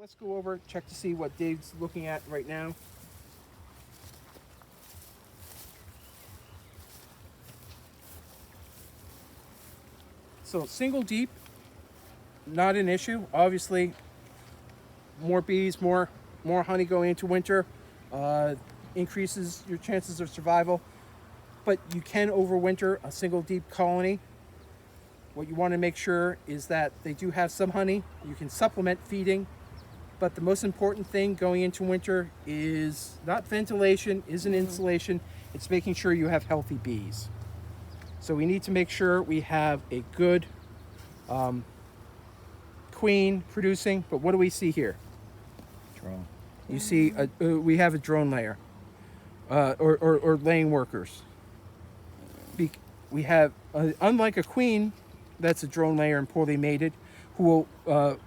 let's go over, check to see what Dave's looking at right now. So single deep, not an issue. Obviously, more bees, more honey going into winter, increases your chances of survival. But you can overwinter a single deep colony. What you want to make sure is that they do have some honey. You can supplement feeding. But the most important thing going into winter is not ventilation, isn't insulation. It's making sure you have healthy bees. So we need to make sure we have a good queen producing. But what do we see here? Drone. You see, we have a drone layer, or laying workers. We have, unlike a queen, that's a drone layer and poorly mated, who will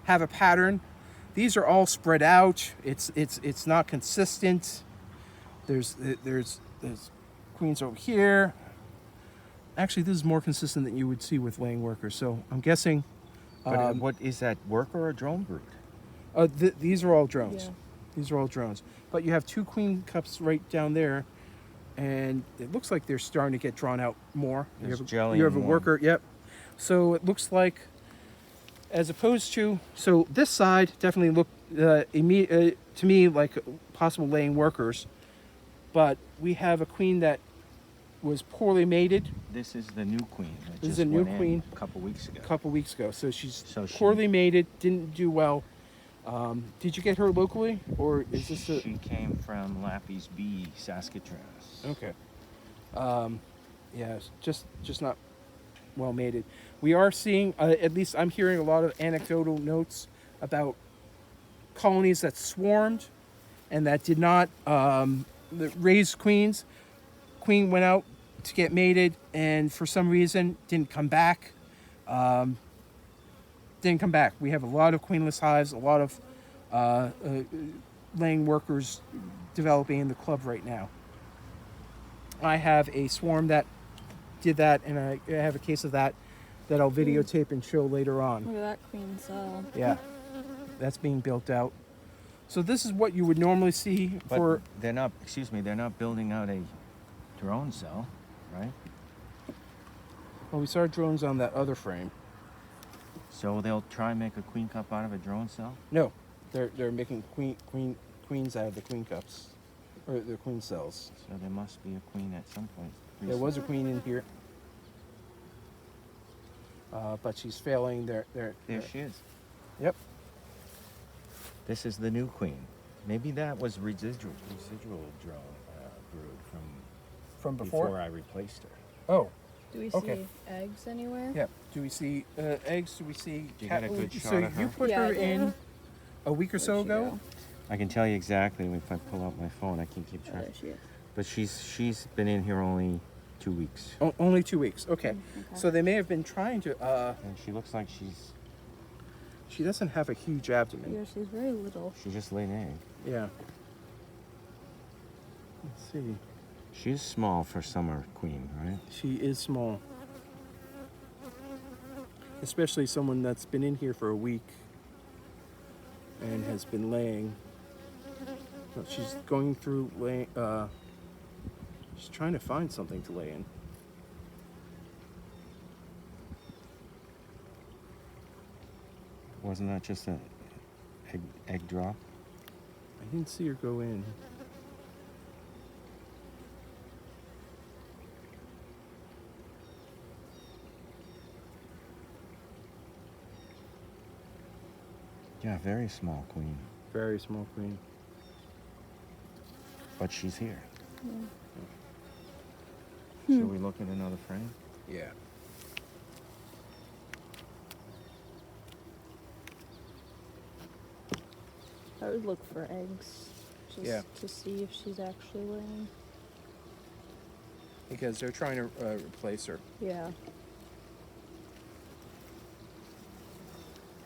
have a pattern. These are all spread out. It's not consistent. There's queens over here. Actually, this is more consistent than you would see with laying workers. So I'm guessing. But what is that, worker or drone brood? These are all drones. Yeah. These are all drones. But you have two queen cups right down there, and it looks like they're starting to get drawn out more. There's You jelly have a and worker. Yep. So it looks like, as opposed to, so this side definitely looked to me like possible laying workers, but we have a queen that was poorly mated This is the new queen. That This is just a new went in queen. a couple weeks ago. a couple weeks ago. So she's So she- poorly mated, didn't do well. Did you get her locally, or is this a? She came from Lappy's Bee, Saskatchewan. Okay. Yeah, it's just not well mated. We are seeing, at least I'm hearing a lot of anecdotal notes about colonies that swarmed and that did not that raised queens. Queen went out to get mated and for some reason didn't come back. We have a lot of queenless hives, a lot of laying workers developing in the club right now. I have a swarm that did that, and I have a case of that I'll videotape and show later on. Look at that queen cell. Yeah, that's being built out. So this is what you would normally see But for. they're not, they're not building out a drone cell, right? Well, we saw drones on that other frame. So they'll try and make a queen cup out of a drone cell? No, they're making queens out of the queen cups, or the queen cells. So there must be a queen at some point. There was a queen in here, but she's failing. There she is. Yep. This is the new queen. Maybe that was residual drone brood From before. I replaced her. Oh, Do we Okay. see eggs anywhere? yeah. Do we see eggs? Do we see? You got a good shot So of her? you put Yeah, I her did. in a week or Where'd so she ago. go? I can tell you exactly if I pull out my phone. I can keep Oh, track. there she is. But she's been in here only 2 weeks. Only 2 weeks. Okay. Okay. So they may have been trying to. And she looks like she's She doesn't have a huge abdomen. Yeah, she's very little. she just laid an egg. Yeah. Let's see. She's small for summer queen, right? She is small. Especially someone that's been in here for a week and has been laying. Well, she's going through laying. She's trying to find something to lay in. Wasn't that just a egg drop? I didn't see her go in. Yeah, very small queen. Very small queen. But she's here. Yeah. Should we look at another frame? Yeah. I would look for eggs just Yeah. to see if she's actually laying. Because they're trying to replace her. Yeah.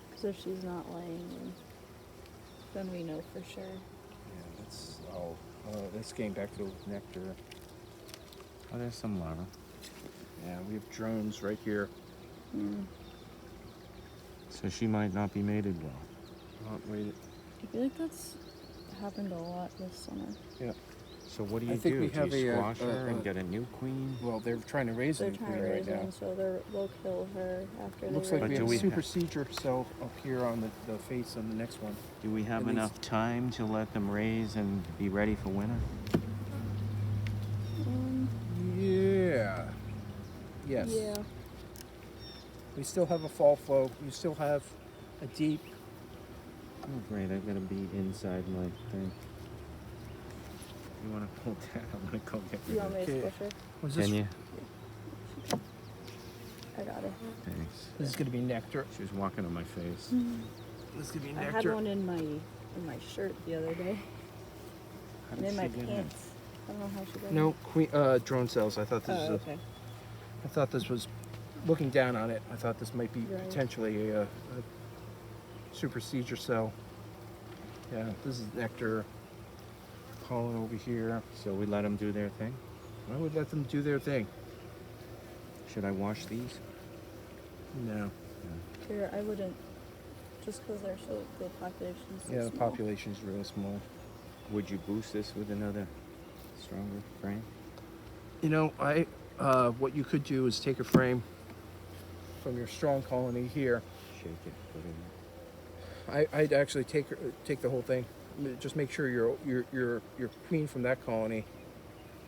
Because if she's not laying, then we know for sure. Yeah, that's all. That's getting back to nectar. Oh, there's some larvae. Yeah, we have drones right here. Mm. So she might not be mated well. Oh, wait. I feel like that's happened a lot this summer. Yeah. So what do I you think do? we Do have you a, squash her and get a new queen? Well, they're trying to raise a They're new trying queen to right raise now. one, so they'll kill her after Looks they like But we raise have do a we super have- seizure cell up here on the face on the next one. Do we have And these- enough time to let them raise and be ready for winter? Yeah. Yes. Yeah. We still have a fall flow. You still have a deep. Oh, great. I've got to be inside my thing. You want to hold that? I'm going to go get You rid want of me it. to Okay. squish her? Was this? Can you? I got it. Thanks. This is gonna be nectar. She was walking on my face. This is gonna be I nectar. had one in my shirt the other day. How And did in my she get in? pants. I don't know how she got in. No, queen, drone cells. I thought this Oh, was. okay. I thought this was. Looking down on it, I thought this might be Right. potentially a super seizure cell. Yeah, this is nectar. Pollen over here. So we let them do their thing? I would let them do their thing. Should I wash these? No. Here, I wouldn't. Just because they're so the population's so Yeah, the small. population's really small. Would you boost this with another stronger frame? You know, what you could do is take a frame from your strong colony here. Shake it, put it in. I'd actually take the whole thing. Just make sure your queen from that colony,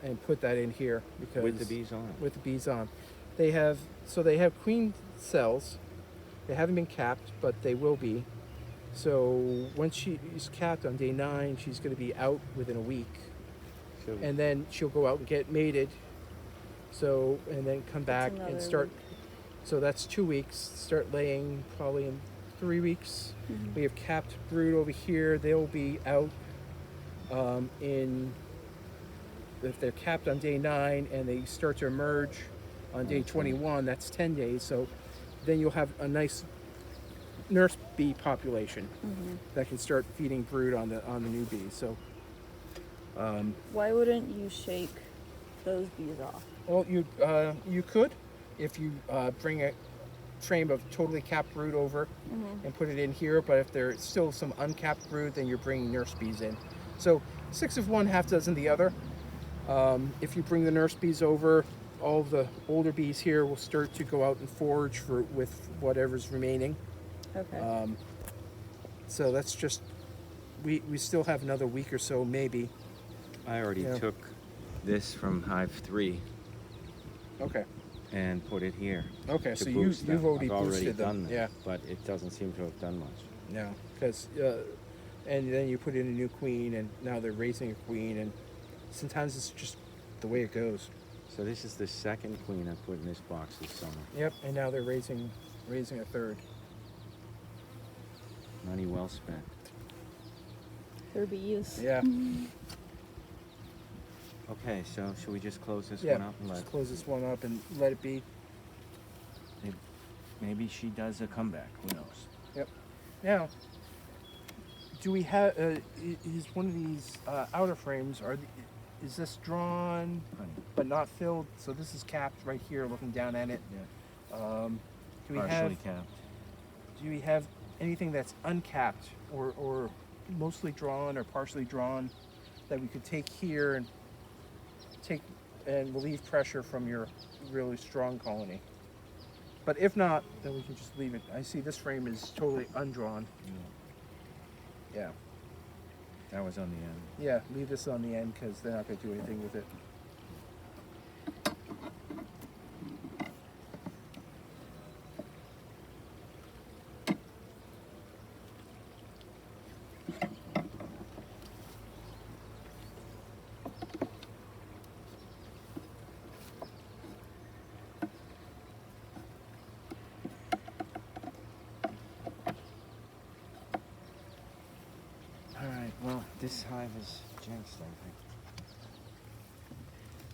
and put that in here because With the bees on. with the bees on. They have queen cells. They haven't been capped, but they will be. So once she is capped on day 9, she's going to be out within a week, So and then she'll go out and get mated. So and then come back and another start. week. So that's 2 weeks. Start laying probably in 3 weeks. We have capped brood over here. They'll be out if they're capped on day 9 and they start to emerge on day 21. That's 10 days. So then you'll have a nice nurse bee population that can start feeding brood on the new bees. So, Why wouldn't you shake those bees off? well, you could if you bring a frame of totally capped brood over and put it in here. But if there's still some uncapped brood, then you're bringing nurse bees in. So 6 of one, half dozen the other. If you bring the nurse bees over, all the older bees here will start to go out and forage with whatever's remaining. Okay. So that's just, we still have another week or so maybe. I already Yeah. took this from Hive 3 Okay. and put it here. Okay, to so boost them. you've already I've already boosted them. done that, Yeah. but it doesn't seem to have done much. No, because and then you put in a new queen, and now they're raising a queen, and sometimes it's just the way it goes. So this is the second queen I put in this box this summer. Yep, and now they're raising a third. Money well spent. Their bees. Yeah. Okay, so should we just close this Yeah. one up and Just close this one up and let it be. maybe she does a comeback? Who knows? Yep. Now, do we have? Is one of these outer frames? Is this drawn Honey. but not filled? So this is capped right here, looking down at it. Yeah. Do we Partially have? capped. Do we have anything that's uncapped or mostly drawn or partially drawn that we could take here and relieve pressure from your really strong colony? But if not, then we can just leave it. I see this frame is totally undrawn. Yeah. That was on the end. Yeah, leave this on the end because they're not going to do anything with it. All right. Well, this hive is jinxed, I think.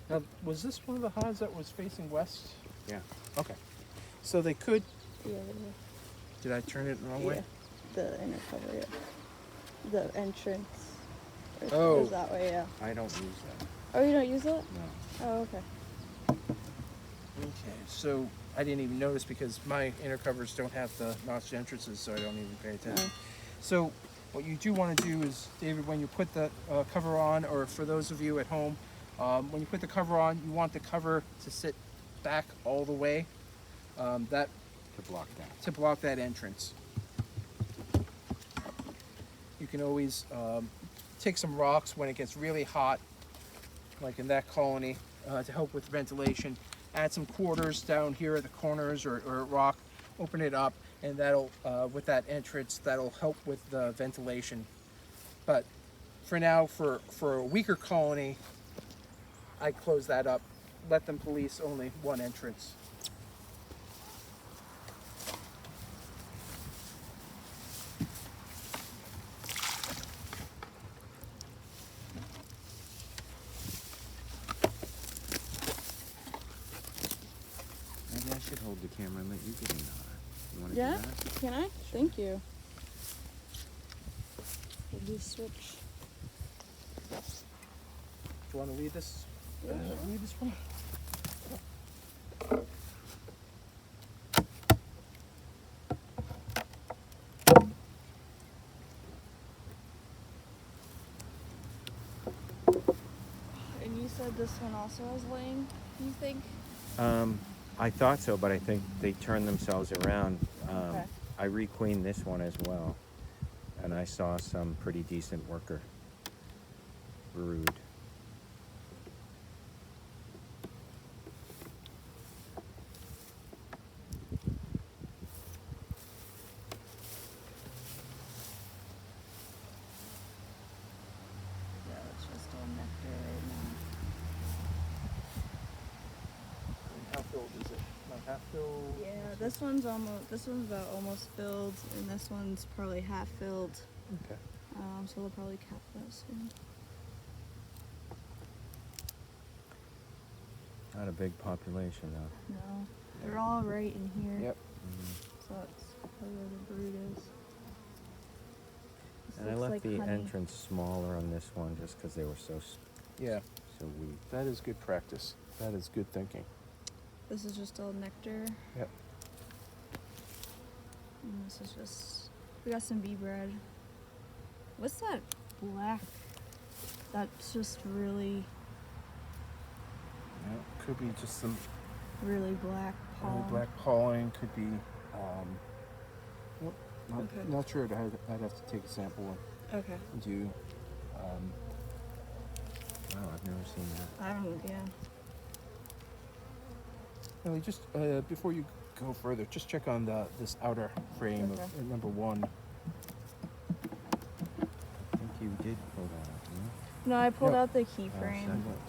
Now, was this one of the hives that was facing west? Yeah. Okay. So they could. Yeah. Did I turn it the wrong Yeah. way? The inner cover, yeah. The entrance. Oh. Is that way, yeah. I don't use that. Oh, you don't use it? No. Oh, okay. Okay. So I didn't even notice because my inner covers don't have the notched entrances, so I don't even pay attention. So what you do want to do is, David, when you put the cover on, or for those of you at home, when you put the cover on, you want the cover to sit back all the way, that To block that. to block that entrance. You can always take some rocks when it gets really hot, like in that colony, to help with ventilation. Add some quarters down here at the corners, or rock, open it up, and that'll, with that entrance, that'll help with the ventilation. But for now, for a weaker colony, I close that up, let them police only one entrance. Maybe I should hold the camera and let you get in the hive. You want to Yeah? do that? Can I? Thank you. We'll do switch. Do you want to lead this? Yeah. Lead this one. And you said this one also has laying, you think? I thought so, but I think they turned themselves around. Okay. I requeened this one as well, and I saw some pretty decent worker brood. Yeah, it's just all nectar right now. How filled is it? Not half filled? Yeah, this one's about almost filled, and this one's probably half filled. Okay. So they'll probably cap that soon. Not a big population though. No, they're all right in here. Yep. So that's probably where the brood is. This And I looks left like the honey. entrance smaller on this one just because they were Yeah, so weak. that is good practice. That is good thinking. This is just all nectar. Yep. And this is just, we got some bee bread. What's that black? That's just really, Yeah, could be just some really black pollen. black pollen. Could be. Nope, Okay. not sure. I'd have to take a sample Okay. and do. Wow, I've never seen that. I don't, yeah. Really, just before you go further, just check on this outer frame Okay. of number one. I think you did pull that up, didn't you? No, I pulled Yep. out the key Oh, frame.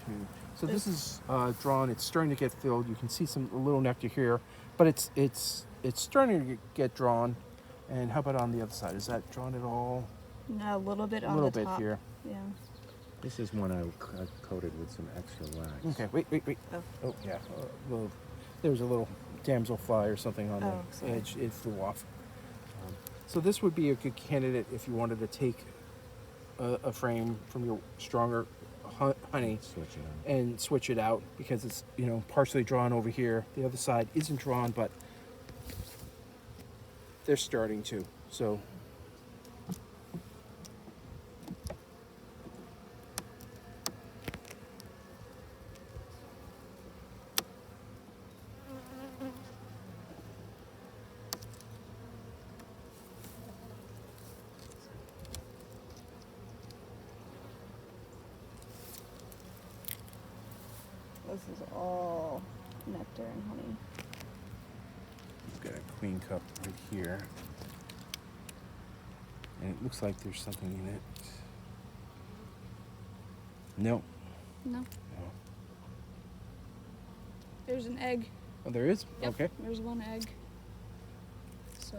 sorry. So this is drawn. It's starting to get filled. You can see a little nectar here, but it's starting to get drawn. And how about on the other side? Is that drawn at all? No, a little bit A on little the bit top. here. Yeah. This is one I coated with some extra wax. Okay. Wait. Oh. Oh yeah. There was a little damselfly or something on Oh, the sorry. edge. It flew off. So this would be a good candidate if you wanted to take a frame from your stronger honey Switch it on. and switch it out, because it's partially drawn over here. The other side isn't drawn, but they're starting to. So This is all nectar and honey. we've got a queen cup right here, and it looks like there's something in it. No. No. No. There's an egg. Oh, there is? Yep, Okay. There's one egg. So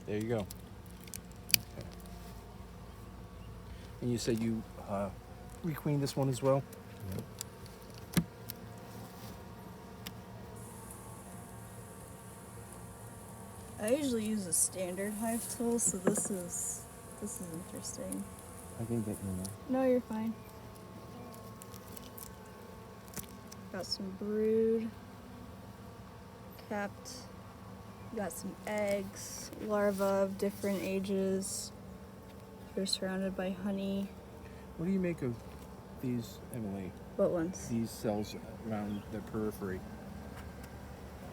There you go. Okay. And you said you requeened this one as well? Yep. I usually use a standard hive tool, so this is interesting. I can get you one. No, you're fine. Got some brood. Capped. Got some eggs, larvae of different ages. They're surrounded by honey. What do you make of these, Emily? What ones? These cells around the periphery.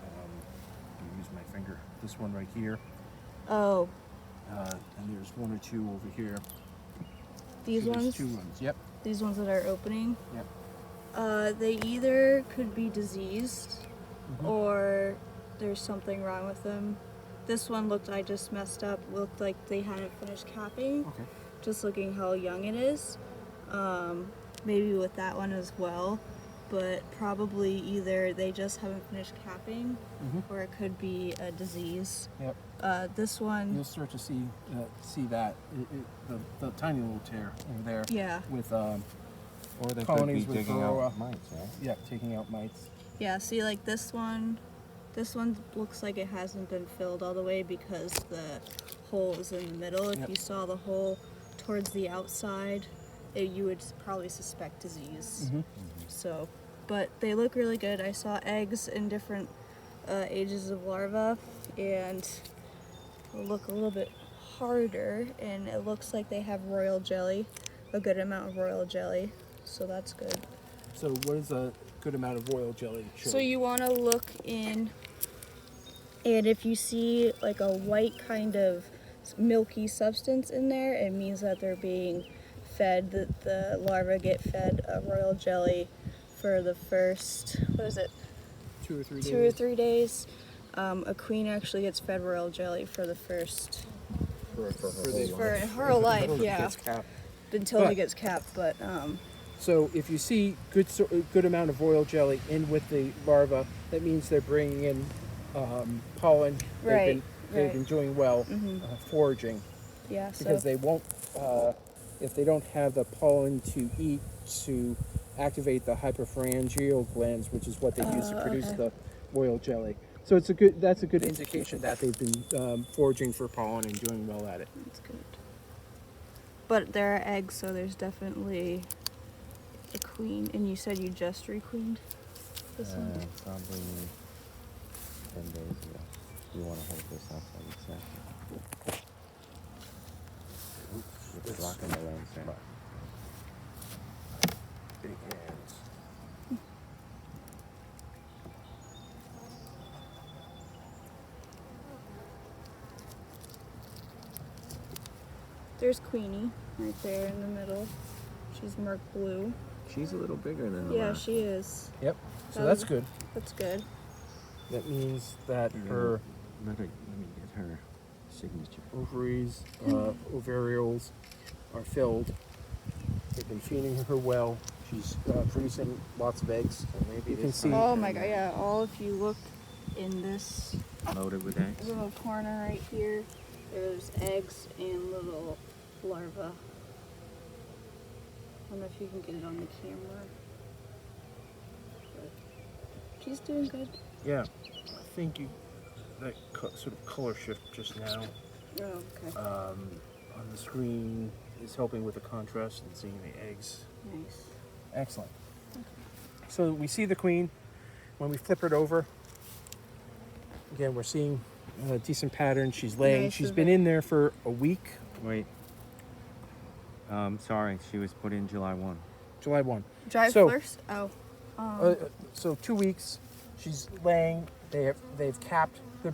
I'll use my finger. This one right here, Oh, and there's one or two over here. these So there's ones? 2 ones. Yep. These ones that are opening? Yep. They either could be diseased Mhm. or there's something wrong with them. This one I just messed up, looked like they hadn't finished capping. Okay. Just looking how young it is. Maybe with that one as well. But probably either they just haven't finished capping Mhm. or it could be a disease. Yep. This one, You'll start to see that the tiny little tear over there yeah. with Or they could be colonies with digging varroa. out mites, right? Yeah, taking out mites. Yeah, see, like this one looks like it hasn't been filled all the way because the hole is in the middle. If Yep. you saw the hole towards the outside, you would probably suspect disease. Mm-hmm. So, but they look really good. I saw eggs in different ages of larva, and they look a little bit harder, and it looks like they have royal jelly, a good amount of royal jelly, so that's good. So what is a good amount of royal jelly show? So you want to look in, and if you see like a white kind of milky substance in there, it means that they're being fed, that the larvae get fed a royal jelly for the first, 2 or 3 days. 2 or 3 days. A queen actually gets fed royal jelly for the first, For for her life, Until it yeah, gets capped. until But- it gets capped, but So if you see good amount of royal jelly in with the larva, that means they're bringing in pollen. Right, They've right. been doing well Mhm. foraging yeah, so. because they won't if they don't have the pollen to eat to activate the hyperpharyngeal glands, which is what they use to produce Okay. the royal jelly. So that's a good indication that they've been foraging for pollen and doing well at it. That's good. But there are eggs, so there's definitely a queen. And you said you just requeened this one? Probably 10 days ago. You want to hold this outside exactly. It's blocking the lens there. Big hands. There's Queenie right there in the middle. She's mark blue. She's a little bigger than the Yeah, last. she is. Yep. So That that's was- good. That's good. That means that Yeah. her Let me get her signature. ovaries, ovarials are filled. They've been feeding her well. She's producing lots of eggs. So maybe You can this see- time Oh my god, yeah. All if you look in this loaded with eggs. little corner right here, there's eggs and little larvae. I don't know if you can get it on the camera. But she's doing good. Yeah, I think that sort of color shift just now Oh, okay. on the screen is helping with the contrast and seeing the eggs. Nice. Excellent. So we see the queen. When we flip it over, again, we're seeing a decent pattern. She's laying. Nice, She's isn't been it? in there for a week, Wait. Sorry, she was put in July 1. July 1. Drive So- first? Oh. So 2 weeks, she's laying. They've capped the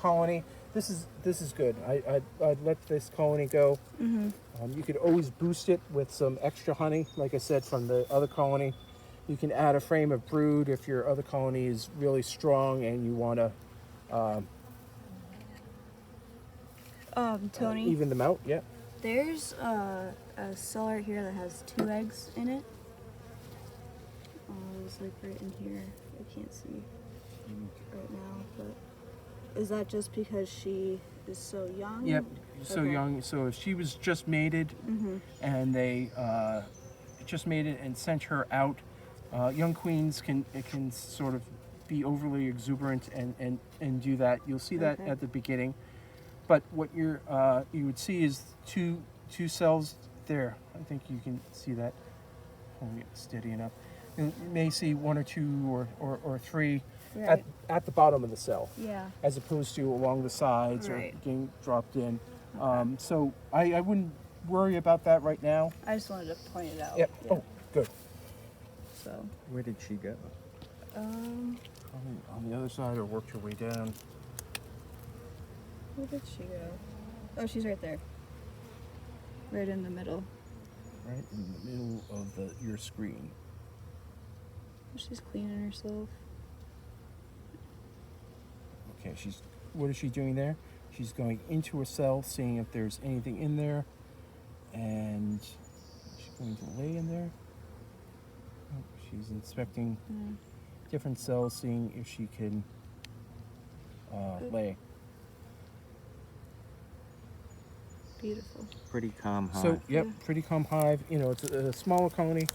colony. This is good. I'd let this colony go. Mm-hmm. You could always boost it with some extra honey, like I said, from the other colony. You can add a frame of brood if your other colony is really strong and you want to Tony, even them out. Yeah. there's a cell right here that has 2 eggs in it. It's like right in here. I can't see right now, but is that just because she is so young? Yep. So Okay. young. So if she was just mated Mm-hmm. and they just mated and sent her out, young queens can sort of be overly exuberant and do that. You'll see that Okay. at the beginning. But what you would see is two cells there. I think you can see that. Holding it steady enough. You may see 1 or 2 or 3 Right. at the bottom of the cell, Yeah. as opposed to along the sides Right. or getting dropped in. So I wouldn't worry about that right now. I just wanted to point it out. Yep. Yeah. Oh, good. So, Where did she go? Probably on the other side or worked her way down. where did she go? Oh, she's right there. Right in the middle. Right in the middle of your screen. She's cleaning herself. Okay, what is she doing there? She's going into a cell, seeing if there's anything in there, and she's going to lay in there. Oh, she's inspecting different cells, seeing if she can lay. Beautiful. Pretty calm hive. So, yep, Yeah. pretty calm hive. You know, it's a smaller colony.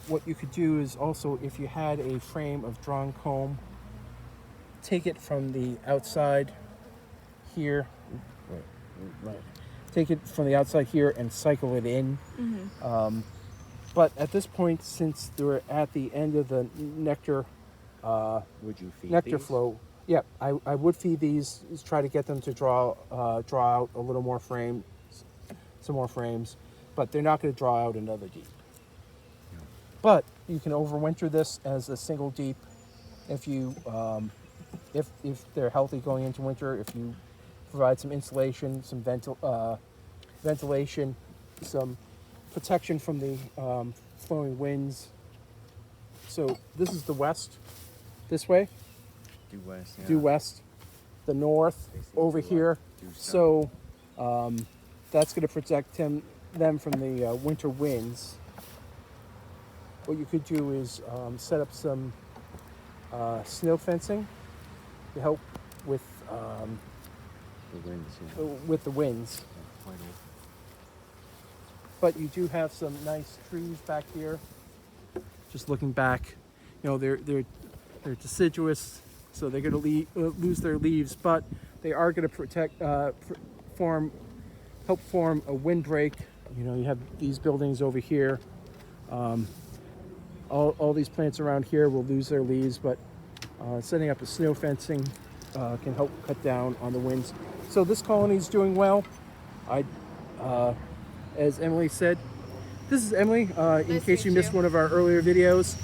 What you could do is also, if you had a frame of drawn comb, take it from the outside here. Right. Take it from the outside here and cycle it in. But at this point, since they're at the end of the nectar Would you feed nectar these? flow, yeah, I would feed these. Try to get them to draw out a little more some more frames, but they're not going to draw out another deep. But you can overwinter this as a single deep if you if they're healthy going into winter. If you provide some insulation, some ventilation, some protection from the flowing winds. So this is the west, this way, Due west. Yeah. due west, the north Facing over due here. due south. So that's going to protect them from the winter winds. What you could do is set up some snow fencing to help with The winds. Yeah. with the winds. Quite old. But you do have some nice trees back here. Just looking back, you know, they're deciduous, so they're going to lose their leaves, but they are going to help form a windbreak. You know, you have these buildings over here. All these plants around here will lose their leaves, but setting up a snow fencing can help cut down on the winds. So this colony is doing well. As Emily said, this is Emily. In case you missed one of our earlier videos,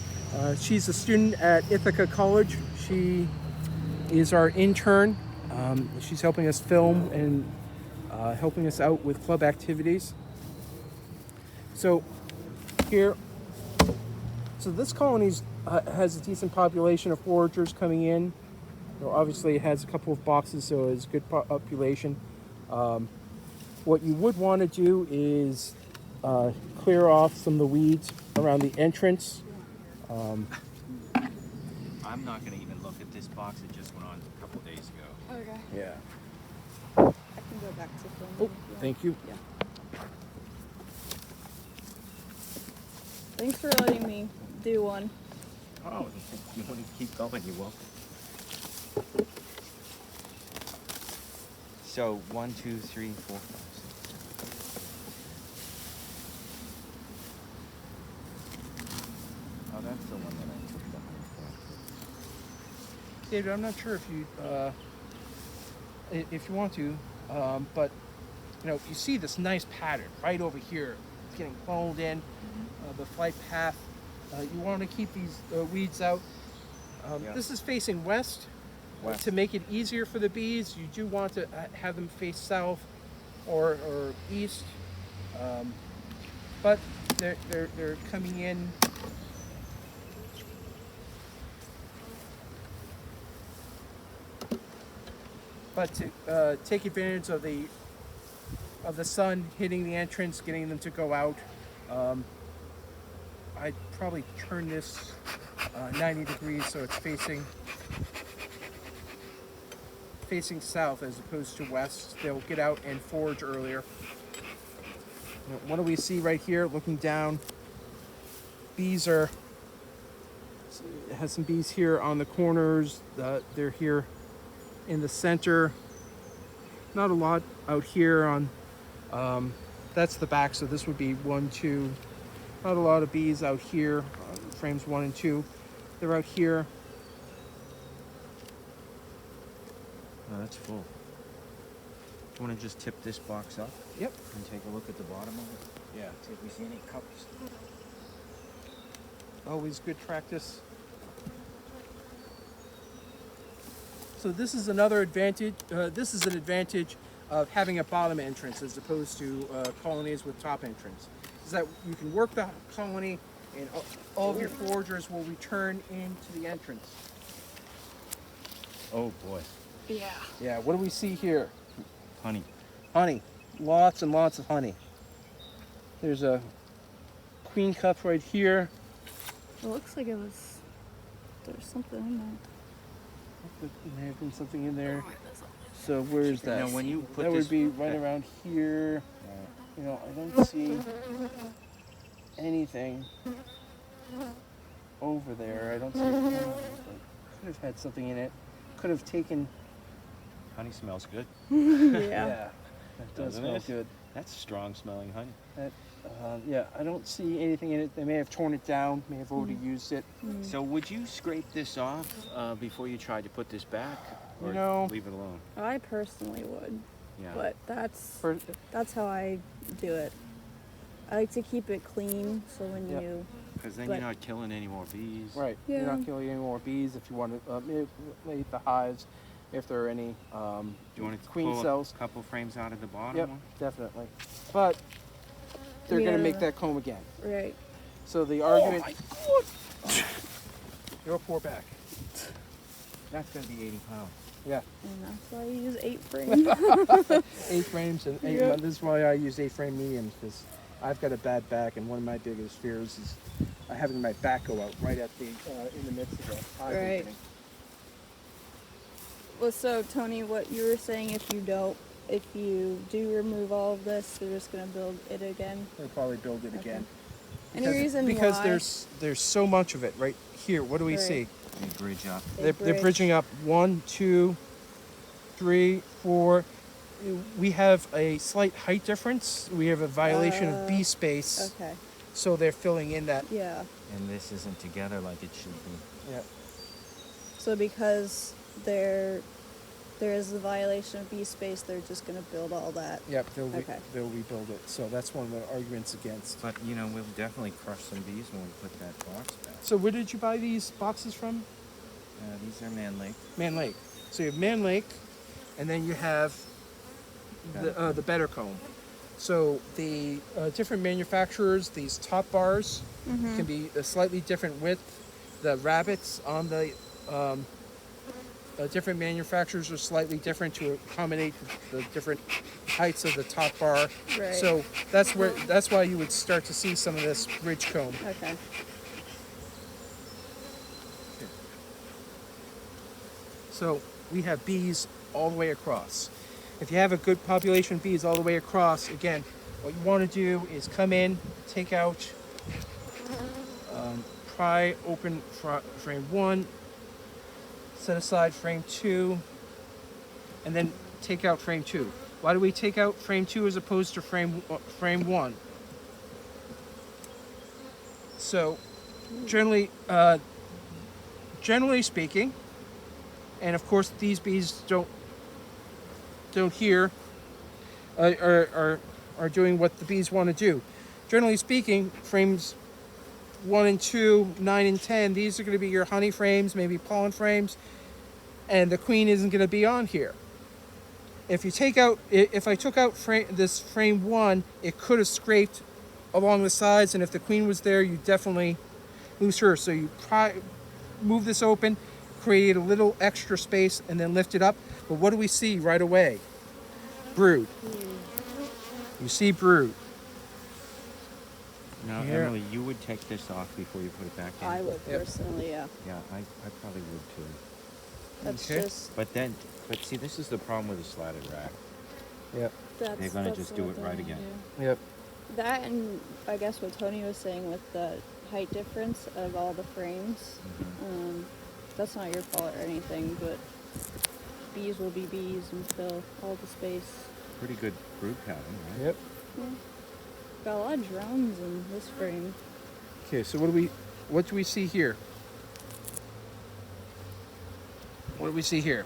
she's a student at Ithaca College. She is our intern. She's helping us film and helping us out with club activities. So here, this colony has a decent population of foragers coming in. You know, obviously, it has a couple of boxes, so it's good population. What you would want to do is clear off some of the weeds around the entrance. I'm not gonna even look at this box. It just went on a couple days ago. Okay. Yeah. I can go back to filming. Oh, thank you. Yeah. Thanks for letting me do one. Oh, you want to keep going? You're welcome. So 1, 2, 3, 4, 5, 6. Oh, that's the one that I took the whole thing. David, I'm not sure if you want to, but you know, you see this nice pattern right over here. It's getting cloned in, the flight path. You want to keep these weeds out. Yeah. This is facing west. West. To make it easier for the bees, you do want to have them face south or east. But they're coming in. But to take advantage of the sun hitting the entrance, getting them to go out, I'd probably turn this 90 degrees so it's facing south as opposed to west. They'll get out and forage earlier. You know, what do we see right here? Looking down, bees it has some bees here on the corners. They're here in the center. Not a lot out here on. That's the back, so this would be 1, 2. Not a lot of bees out here. Frames 1 and 2. They're out here. Oh, that's full. you want to just tip this box up Yep. and take a look at the bottom of it? Yeah. See if we see any cups. Always good practice. So this is another advantage. This is an advantage of having a bottom entrance as opposed to colonies with top entrance. Is that you can work the colony and all of your foragers will return into the entrance. Oh boy, Yeah. Yeah, what do we see here? honey. Honey. Lots and lots of honey. There's a queen cup right here. It looks like it was. There's something in there. There may have been something in there. So where's that? Now, when you put that this, would be right around here. You know, I don't see anything over there. I don't see. Could have had something in it. Could have taken. honey smells good. Yeah. That does Doesn't smell it? good. That's strong smelling honey. That, yeah, I don't see anything in it. They may have torn it down. May have already used it. So would you scrape this off before you tried to put this back, or No. leave it alone? I personally would, Yeah. but that's For, how I do it. I like to keep it clean, so when Yep. you Because then but- you're not killing any more bees. right. Yeah. You're not killing any more bees. If you want to manipulate the hives, if there are any Do you want to queen pull cells. a couple frames out of the bottom Yep, one? definitely. But they're going to make Yeah. that comb again. right. So the argument. You'll pour back. That's going to be 80 pounds. Yeah. And that's why I use 8 frames. 8 frames and 8. Yeah. This is why I use 8-frame mediums because I've got a bad back, and one of my biggest fears is having my back go out right at the in the midst of the hive Right. opening. Well, so Tony, what you were saying, if you do remove all of this, they're just gonna build it again. They'll probably build it Okay. again. Any reason because why? there's so much of it right here. What do we Right. see? They bridge up. They They're bridge. bridging up 1, 2, 3, 4. We have a slight height difference. We have a violation of bee space, Okay. so they're filling in that. Yeah. And this isn't together like it should be. Yeah. So because there is a violation of bee space, they're just gonna build all that. Yep. Okay. They'll rebuild it. So that's one of the arguments against. But, you know, we'll definitely crush some bees when we put that box back. So where did you buy these boxes from? These are Man Lake. Man Lake. So you have Man Lake, and then you have the Better Comb. So the different manufacturers, these top bars can be a slightly different width. The rabbits on the different manufacturers are slightly different to accommodate the different heights of the top bar. Right. So that's why you would start to see some of this ridge comb. Okay. So we have bees all the way across. If you have a good population of bees all the way across, again, what you want to do is come in, take out, pry open frame 1, set aside frame 2, and then take out frame 2. Why do we take out frame 2 as opposed to frame 1? So generally speaking, and of course these bees don't hear are doing what the bees want to do. Generally speaking, frames 1 and 2, 9 and 10, these are going to be your honey frames, maybe pollen frames, and the queen isn't going to be on here. If I took out this frame 1, it could have scraped along the sides, and if the queen was there, you definitely lose her. So you move this open, create a little extra space, and then lift it up. But what do we see right away? Brood. You see brood. Now, Here. Emily, you would take this off before you put it back in? I would Yep. personally, yeah. Yeah, I probably would too. That's Okay. just But see, this is the problem with a slatted rack. Yep. that's They're gonna that's just what do it they're right gonna again. do. Yep. That, and I guess what Tony was saying with the height difference of all the frames. That's not your fault or anything, but bees will be bees and fill all the space. Pretty good brood pattern, right? Yep. Yeah. Got a lot of drones in this frame. Okay, so what do we see here? What do we see here?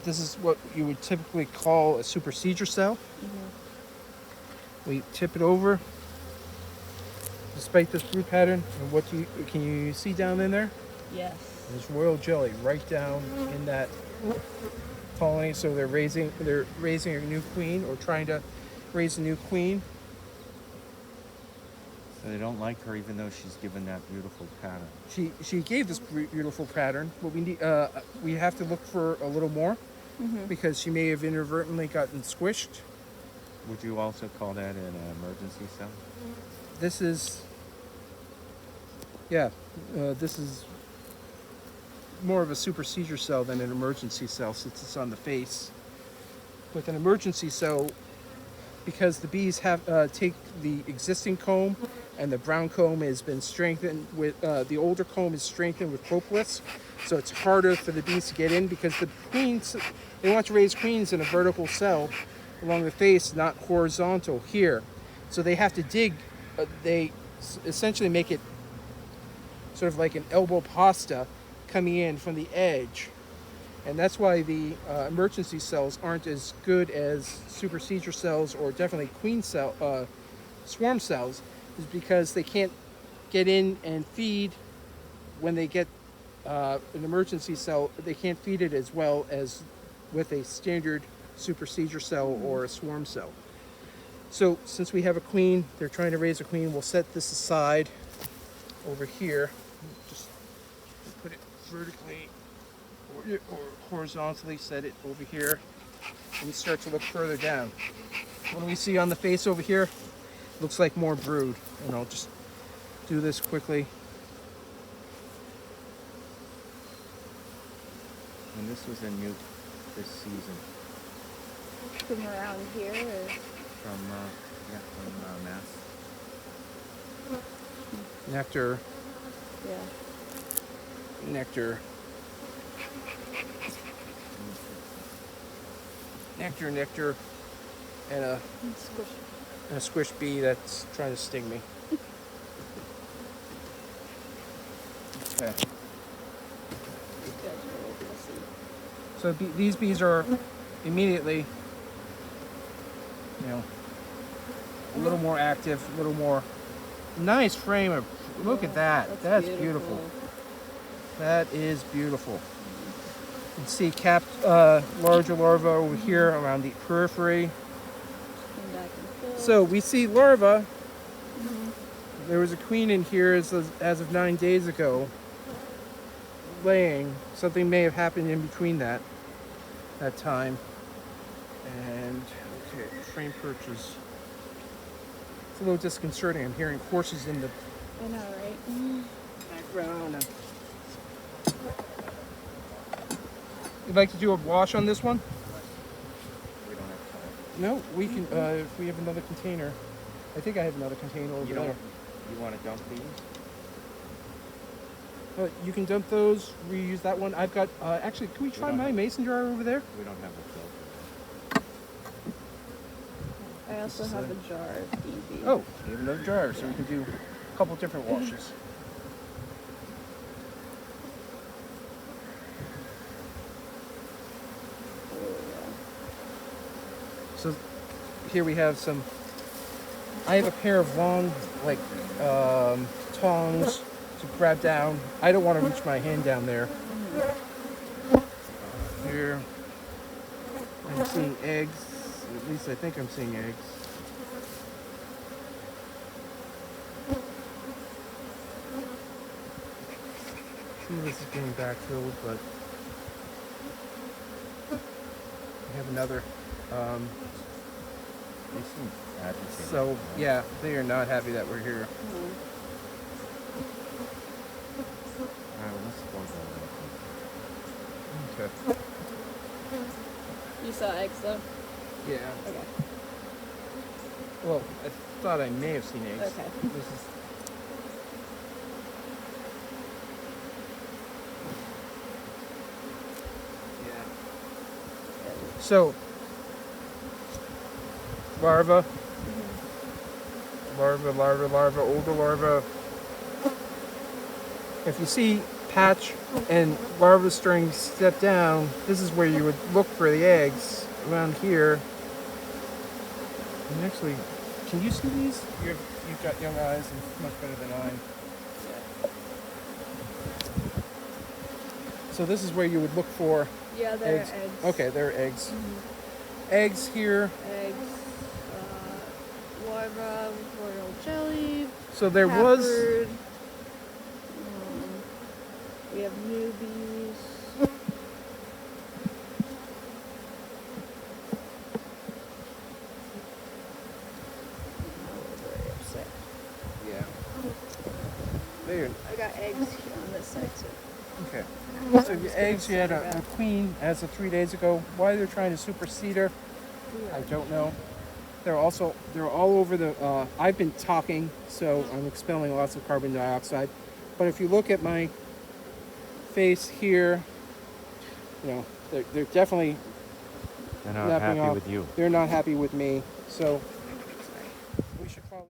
this is what you would typically call a supersedure cell. We tip it over, despite this brood pattern. And what can you see down in there? Yes. There's royal jelly right down in that colony. So they're raising a new queen, or trying to raise a new queen. So they don't like her even though she's given that beautiful pattern. She gave this beautiful pattern, but we have to look for a little more because she may have inadvertently gotten squished. Would you also call that an emergency cell? This is, yeah, this is more of a supersedure cell than an emergency cell since it's on the face. With an emergency cell, because the bees have take the existing comb, and the brown comb has been strengthened with the older comb is strengthened with propolis, so it's harder for the bees to get in because the queens, they want to raise queens in a vertical cell along the face, not horizontal here. So they have to dig. They essentially make it sort of like an elbow pasta coming in from the edge. And that's why the emergency cells aren't as good as supersedure cells, or definitely queen cell, swarm cells, is because they can't get in and feed when they get an emergency cell. They can't feed it as well as with a standard supersedure cell or a swarm cell. So since we have a queen, they're trying to raise a queen, we'll set this aside over here. Just put it vertically or horizontally, set it over here, and we start to look further down. What do we see on the face over here? Looks like more brood, and I'll just do this quickly. And this was a nuke this season From around here, or? from Mass. Nectar, Yeah. nectar, nectar, nectar, and a Squish. squish bee that's trying to sting me. Okay. So these bees are immediately, a little more active, a little more nice frame of. Look at that. That's beautiful. That is beautiful. You can see capped larger larvae over here around the periphery. So we see larvae. There was a queen in here as of 9 days ago, laying. Something may have happened in between that time. And okay, frame perches. It's a little disconcerting. I'm hearing horses in the I know, right? background. You'd like to do a wash on this one? We don't have time. No, we can. If we have another container, I think I have another container over there. You want to dump these? You can dump those. Reuse that one. I've got. Actually, can we try my mason jar over there? We don't have a filter. I also have a jar of DB. Oh, we have another jar, so we can do a couple different washes. So here we have some. I have a pair of long, like, tongs to grab down. I don't want to reach my hand down there. Here, I'm seeing eggs. At least I think I'm seeing eggs. Some of this is getting backfilled, but I have another. They seem agitated. So yeah, they are not happy that we're here. Alright, well, let's go that way. Okay. You saw eggs though? Yeah. Okay. Well, I thought I may have seen eggs. Okay. This is. Yeah. So, larva, larva, older larva. If you see patch and larva starting to step down, this is where you would look for the eggs around here. And actually, can you see these? You've got young eyes and much better than I. So this is where you would look for Yeah, they're eggs. eggs. Okay, they're eggs. Mhm. Eggs here. Eggs, larva, royal jelly. So there was. Peppered. We have newbies. Very upset. Yeah. There. I got eggs here on this side too. Okay. So your eggs, you had a queen as of 3 days ago. Why they're trying to supersede her, I don't know. They're all over the. I've been talking, so I'm expelling lots of carbon dioxide. But if you look at my face here, you know, they're definitely They're not napping happy off. with you. They're not happy with me. So